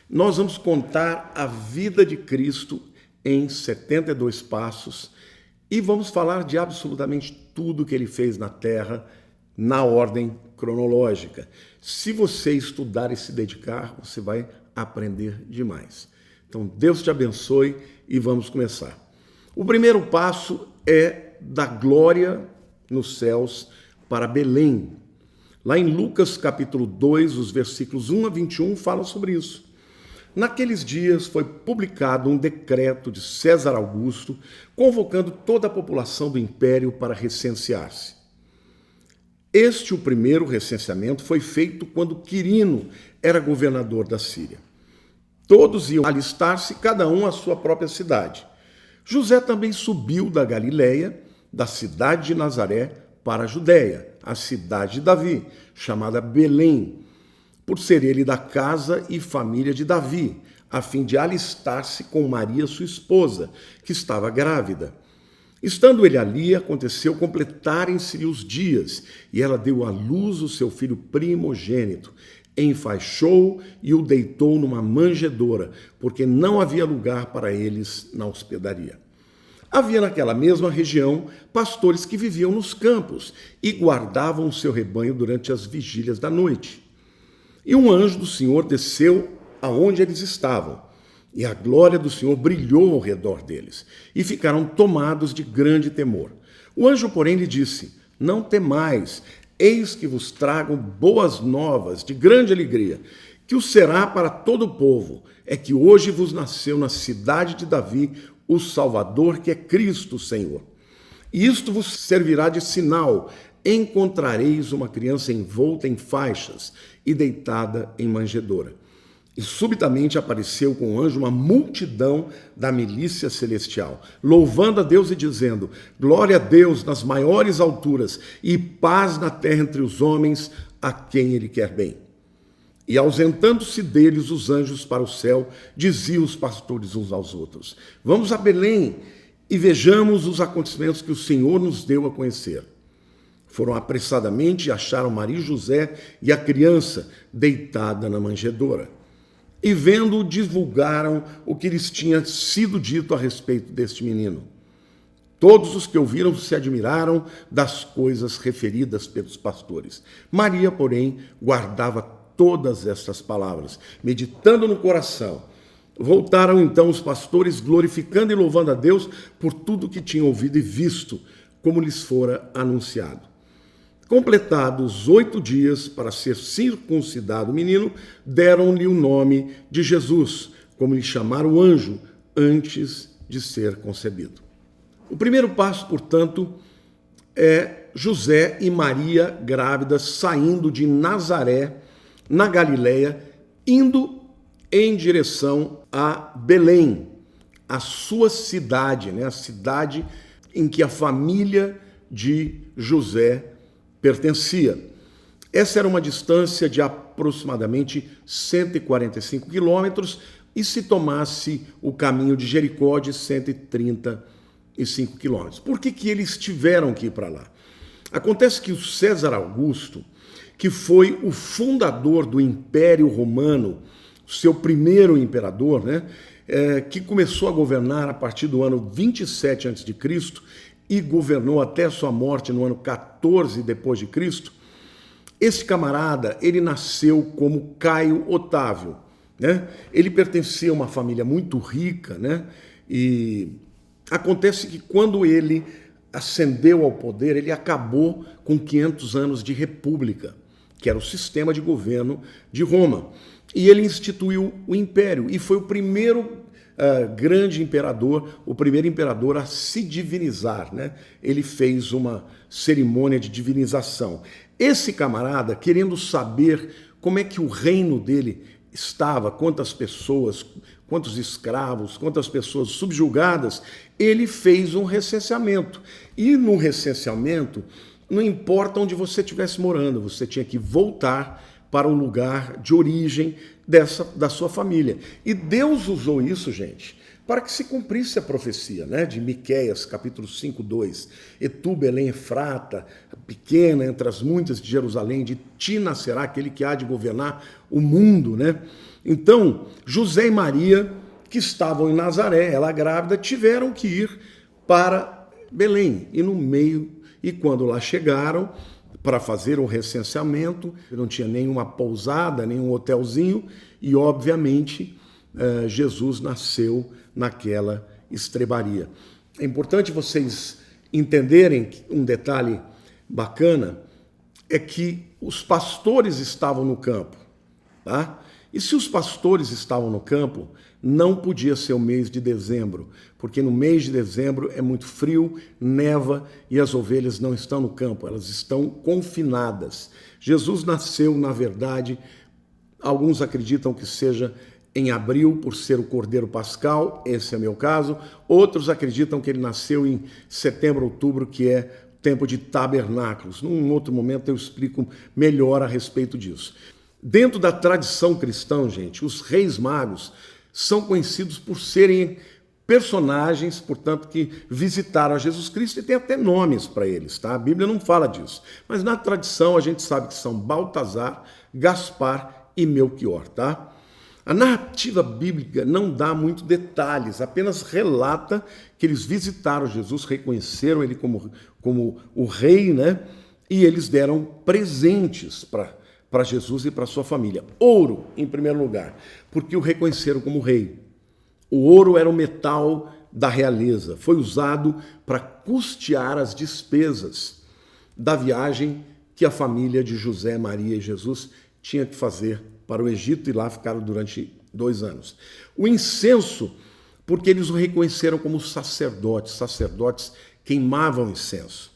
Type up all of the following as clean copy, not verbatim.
Nós vamos contar a vida de Cristo em 72 passos e vamos falar de absolutamente tudo que ele fez na Terra na ordem cronológica. Se você estudar e se dedicar, você vai aprender demais. Então, Deus te abençoe e vamos começar. O primeiro passo é da glória nos céus para Belém. Lá em Lucas capítulo 2, os versículos 1 a 21 falam sobre isso. Naqueles dias foi publicado um decreto de César Augusto convocando toda a população do império para recensear-se. O primeiro recenseamento foi feito quando Quirino era governador da Síria. Todos iam alistar-se, cada um à sua própria cidade. José também subiu da Galileia, da cidade de Nazaré, para a Judéia, a cidade de Davi, chamada Belém, por ser ele da casa e família de Davi, a fim de alistar-se com Maria, sua esposa, que estava grávida. Estando ele ali, aconteceu completarem-se os dias, e ela deu à luz o seu filho primogênito, enfaixou e o deitou numa manjedoura, porque não havia lugar para eles na hospedaria. Havia naquela mesma região pastores que viviam nos campos e guardavam o seu rebanho durante as vigílias da noite. E um anjo do Senhor desceu aonde eles estavam, e a glória do Senhor brilhou ao redor deles, e ficaram tomados de grande temor. O anjo, porém, lhe disse: Não temais, eis que vos trago boas novas de grande alegria, que o será para todo o povo. É que hoje vos nasceu na cidade de Davi o Salvador, que é Cristo o Senhor. E isto vos servirá de sinal: encontrareis uma criança envolta em faixas e deitada em manjedoura. E subitamente apareceu com o anjo uma multidão da milícia celestial, louvando a Deus e dizendo: Glória a Deus nas maiores alturas e paz na terra entre os homens a quem ele quer bem. E ausentando-se deles os anjos para o céu, diziam os pastores uns aos outros: Vamos a Belém e vejamos os acontecimentos que o Senhor nos deu a conhecer. Foram apressadamente e acharam Maria e José e a criança deitada na manjedoura. E vendo-o, divulgaram o que lhes tinha sido dito a respeito deste menino. Todos os que ouviram se admiraram das coisas referidas pelos pastores. Maria, porém, guardava todas estas palavras, meditando no coração. Voltaram então os pastores, glorificando e louvando a Deus por tudo que tinham ouvido e visto, como lhes fora anunciado. Completados 8 dias para ser circuncidado o menino, deram-lhe o nome de Jesus, como lhe chamara o anjo antes de ser concebido. O primeiro passo, portanto, é José e Maria grávidas saindo de Nazaré, na Galileia, indo em direção a Belém, a sua cidade, a cidade em que a família de José pertencia. Essa era uma distância de aproximadamente 145 quilômetros e se tomasse o caminho de Jericó de 135 quilômetros. Por que eles tiveram que ir para lá? Acontece que o César Augusto, que foi o fundador do Império Romano, seu primeiro imperador, que começou a governar a partir do ano 27 a.C., e governou até sua morte no ano 14 depois de Cristo. Esse camarada, ele nasceu como Caio Otávio, Ele pertencia a uma família muito rica, E acontece que quando ele ascendeu ao poder, ele acabou com 500 anos de república, que era o sistema de governo de Roma. E ele instituiu o império e foi o primeiro grande imperador, o primeiro imperador a se divinizar, Ele fez uma cerimônia de divinização. Esse camarada, querendo saber como é que o reino dele estava, quantas pessoas, quantos escravos, quantas pessoas subjugadas, ele fez um recenseamento. E no recenseamento, não importa onde você estivesse morando, você tinha que voltar para o lugar de origem da sua família. E Deus usou isso, gente, para que se cumprisse a profecia, de Miqueias, capítulo 5, 2. E tu, Belém Efrata, pequena entre as muitas de Jerusalém, de ti nascerá aquele que há de governar o mundo, Então, José e Maria, que estavam em Nazaré, ela grávida, tiveram que ir para Belém. E quando lá chegaram para fazer o recenseamento, não tinha nenhuma pousada, nenhum hotelzinho, e obviamente Jesus nasceu naquela estrebaria. É importante vocês entenderem um detalhe bacana, é que os pastores estavam no campo, tá? E se os pastores estavam no campo, não podia ser o mês de dezembro, porque no mês de dezembro é muito frio, neva e as ovelhas não estão no campo, elas estão confinadas. Jesus nasceu, na verdade, alguns acreditam que seja em abril, por ser o Cordeiro Pascal, esse é o meu caso. Outros acreditam que ele nasceu em setembro, outubro, que é tempo de tabernáculos. Num outro momento eu explico melhor a respeito disso. Dentro da tradição cristã, gente, os reis magos são conhecidos por serem personagens, portanto, que visitaram a Jesus Cristo e tem até nomes para eles, tá? A Bíblia não fala disso. Mas na tradição a gente sabe que são Baltazar, Gaspar e Melquior, tá? A narrativa bíblica não dá muitos detalhes, apenas relata que eles visitaram Jesus, reconheceram ele como o rei, né? E eles deram presentes para Jesus e para sua família. Ouro, em primeiro lugar, porque o reconheceram como rei. O ouro era o metal da realeza, foi usado para custear as despesas da viagem que a família de José, Maria e Jesus tinha que fazer para o Egito, e lá ficaram durante 2 anos. O incenso, porque eles o reconheceram como sacerdotes queimavam incenso.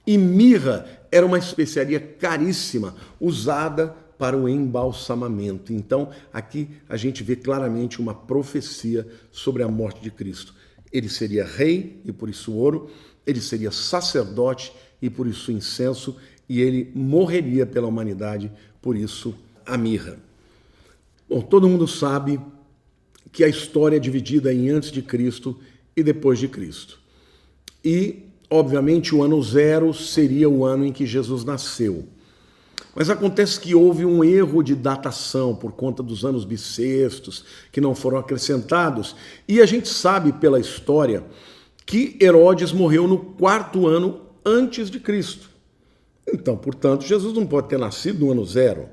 E mirra era uma especiaria caríssima, usada para o embalsamamento. Então, aqui a gente vê claramente uma profecia sobre a morte de Cristo. Ele seria rei, e por isso ouro, ele seria sacerdote, e por isso incenso, e ele morreria pela humanidade, por isso a mirra. Bom, todo mundo sabe que a história é dividida em antes de Cristo e depois de Cristo. E, obviamente, o ano 0 seria o ano em que Jesus nasceu. Mas acontece que houve um erro de datação por conta dos anos bissextos, que não foram acrescentados. E a gente sabe pela história que Herodes morreu no 4º ano antes de Cristo. Então, portanto, Jesus não pode ter nascido no ano 0,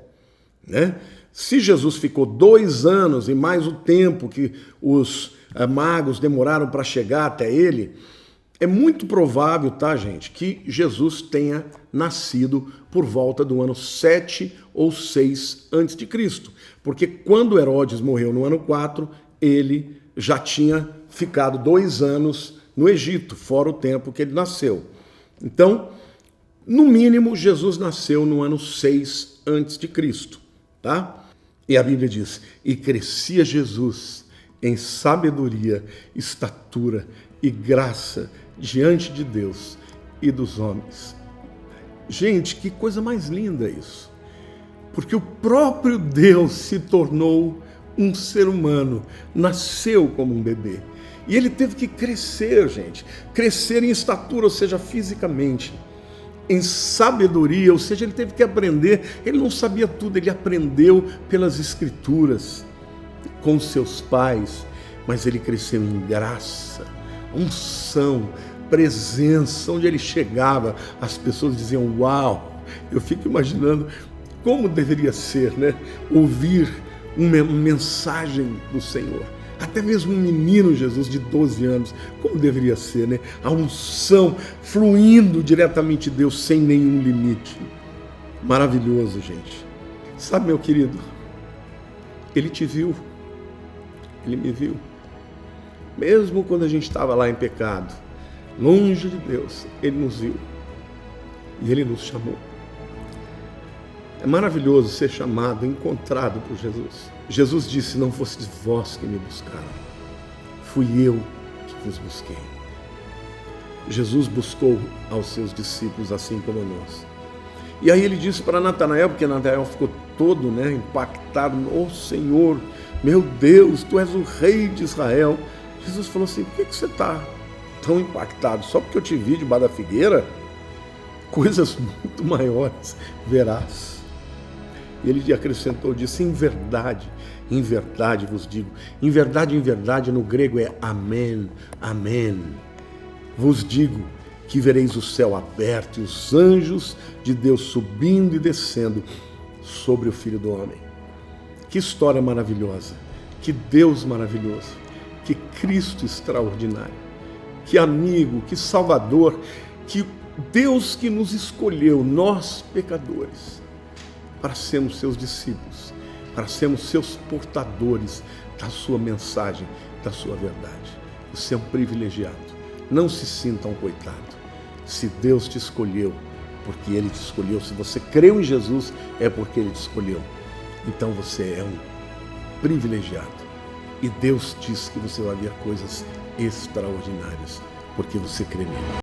né? Se Jesus ficou 2 anos e mais o tempo que os magos demoraram para chegar até ele, é muito provável, tá, gente, que Jesus tenha nascido por volta do ano 7 ou 6 antes de Cristo, porque quando Herodes morreu no ano 4, ele já tinha ficado 2 anos no Egito, fora o tempo que ele nasceu. Então, no mínimo, Jesus nasceu no ano 6 antes de Cristo, tá? E a Bíblia diz, e crescia Jesus em sabedoria, estatura e graça diante de Deus e dos homens. Gente, que coisa mais linda isso. Porque o próprio Deus se tornou um ser humano, nasceu como um bebê. E ele teve que crescer, gente. Crescer em estatura, ou seja, fisicamente. Em sabedoria, ou seja, ele teve que aprender. Ele não sabia tudo, ele aprendeu pelas Escrituras, com seus pais. Mas ele cresceu em graça, unção, presença. Onde ele chegava, as pessoas diziam, uau! Eu fico imaginando como deveria ser, né? Ouvir uma mensagem do Senhor. Até mesmo um menino Jesus de 12 anos, como deveria ser, né? A unção fluindo diretamente de Deus sem nenhum limite. Maravilhoso, gente. Sabe, meu querido, ele te viu, ele me viu. Mesmo quando a gente estava lá em pecado, longe de Deus, ele nos viu e ele nos chamou. É maravilhoso ser chamado, encontrado por Jesus. Jesus disse, não fostes vós que me buscaram, fui eu que vos busquei. Jesus buscou aos seus discípulos assim como nós. E aí ele disse para Natanael, porque Natanael ficou todo, né, impactado, oh Senhor, meu Deus, tu és o rei de Israel. Jesus falou assim, por que você está tão impactado? Só porque eu te vi debaixo da figueira? Coisas muito maiores verás. E ele acrescentou, disse, em verdade, Em verdade vos digo. Em verdade, no grego é amém, amém. Vos digo que vereis o céu aberto e os anjos de Deus subindo e descendo sobre o Filho do Homem. Que história maravilhosa, que Deus maravilhoso, que Cristo extraordinário, que amigo, que Salvador, que Deus que nos escolheu, nós pecadores, para sermos seus discípulos, para sermos seus portadores da sua mensagem, da sua verdade. Você é um privilegiado. Não se sinta um coitado. Se Deus te escolheu, porque Ele te escolheu. Se você creu em Jesus, é porque Ele te escolheu. Então você é um privilegiado. E Deus diz que você vai ver coisas extraordinárias, porque você crê nele.